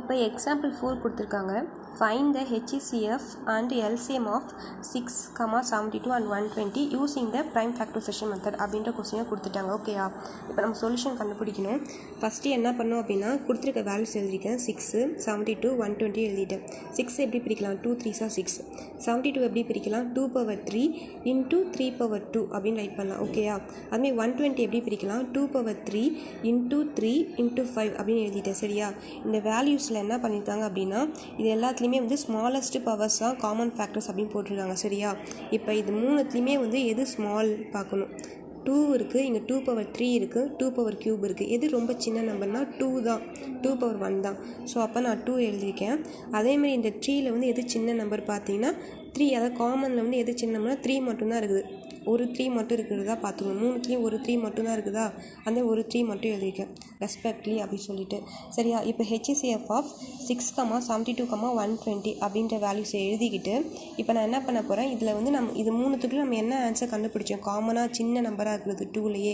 இப்போ எக்ஸாம்பிள் 4 கொடுத்துருக்காங்க. Find the HCF and LCM of 6, 72 and 120 using the prime factorization method அப்படின்ற கொஸ்டினை கொடுத்துட்டாங்க. ஓகேயா, இப்போ நம்ம சொல்யூஷன் கண்டுபிடிக்கணும். ஃபஸ்ட்டு என்ன பண்ணோம் அப்படின்னா கொடுத்துருக்க வேல்யூஸ் எழுதிருக்கேன். 6, 72, 120 எழுதிட்டேன். 6 எப்படி பிரிக்கலாம்? 2 3s 6. 72 எப்படி பிரிக்கலாம்? 2 power 3 into 3 power 2 அப்படின்னு ரைட் பண்ணலாம். ஓகேயா, அதுமாதிரி 120 எப்படி பிரிக்கலாம்? 2 power 3 into 3 into 5 அப்படின்னு எழுதிட்டேன். சரியா, இந்த வேல்யூஸில் என்ன பண்ணியிருக்காங்க அப்படின்னா இது எல்லாத்துலேயுமே வந்து ஸ்மாலஸ்ட் பவர்ஸ் தான் காமன் ஃபேக்டர்ஸ் அப்படின்னு போட்டிருக்காங்க. சரியா, இப்போ இது மூணுத்துலேயுமே வந்து எது ஸ்மால் பார்க்கணும். 2 இருக்குது, இங்கே 2 power 3 இருக்குது, 2 power cube இருக்குது. எது ரொம்ப சின்ன நம்பர்னால் 2 தான், 2 power 1 தான். ஸோ அப்போ நான் 2 எழுதியிருக்கேன். அதேமாதிரி இந்த 3ல் வந்து எது சின்ன நம்பர் பார்த்தீங்கன்னா 3, அதாவது காமனில் வந்து எது சின்ன நம்பர்னா 3 மட்டும்தான் இருக்குது. ஒரு 3 மட்டும் இருக்கிறதா பார்த்துக்கணும். மூணுத்துலேயும் ஒரு 3 மட்டும்தான் இருக்குதா, அந்த ஒரு 3 மட்டும் எழுதியிருக்கேன் ரெஸ்பெக்ட்லி அப்படின்னு சொல்லிட்டு. சரியா, இப்போ HCF ஆஃப் 6, 72, 120 அப்படின்ற வேல்யூஸை எழுதிக்கிட்டு இப்போ நான் என்ன பண்ண போகிறேன், இதில் வந்து இது மூணுத்துக்குள்ள நம்ம என்ன ஆன்சர் கண்டுபிடிச்சோம், காமனாக சின்ன நம்பராக இருக்கிறது 2லையே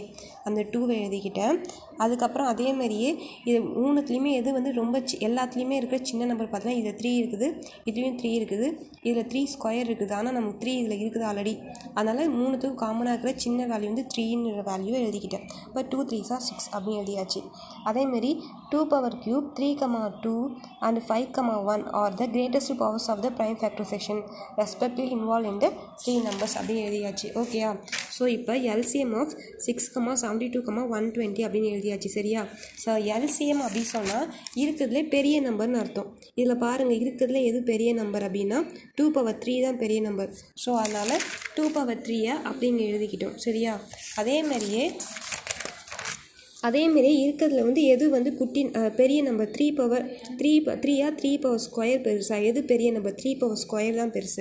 அந்த 2வை எழுதிக்கிட்டேன். அதுக்கப்புறம் அதேமாதிரியே இது மூணுத்துலேயுமே எது வந்து ரொம்ப எல்லாத்துலேயுமே இருக்கிற சின்ன நம்பர் பார்த்தீங்கன்னா இதில் 3 இருக்குது, இதுலேயும் 3 இருக்குது, இதில் 3 ஸ்கொயர் இருக்குது. ஆனால் நமக்கு 3 இதில் இருக்குது ஆல்ரெடி. அதனால் மூணுத்துக்கும் காமனாக இருக்கிற சின்ன வேல்யூ வந்து 3ன்ற வேல்யூவை எழுதிக்கிட்டேன். இப்போ 2 3s 6 அப்படின்னு எழுதியாச்சு. அதேமாரி 2 power cube 3, 2 and 5, 1 are the greatest powers of the prime factorization respectively involved in the 3 numbers அப்படின்னு எழுதியாச்சு. ஓகேயா, ஸோ இப்போ LCM ஆஃப் 6, 72, 120 அப்படின்னு எழுதியாச்சு. சரியா, ஸோ LCM அப்படின்னு சொன்னால் இருக்கிறதுலே பெரிய நம்பர்னு அர்த்தம். இதில் பாருங்கள், இருக்கிறதுல எது பெரிய நம்பர் அப்படின்னா 2 power 3 தான் பெரிய நம்பர். ஸோ அதனால் 2 power 3 அப்படிங்க எழுதிக்கிட்டோம். சரியா, அதேமாதிரியே இருக்கிறதுல வந்து எது வந்து பெரிய நம்பர் 3 power 3 3 power ஸ்கொயர் பெருசா, எது பெரிய நம்பர் 3 power ஸ்கொயர் தான் பெருசு.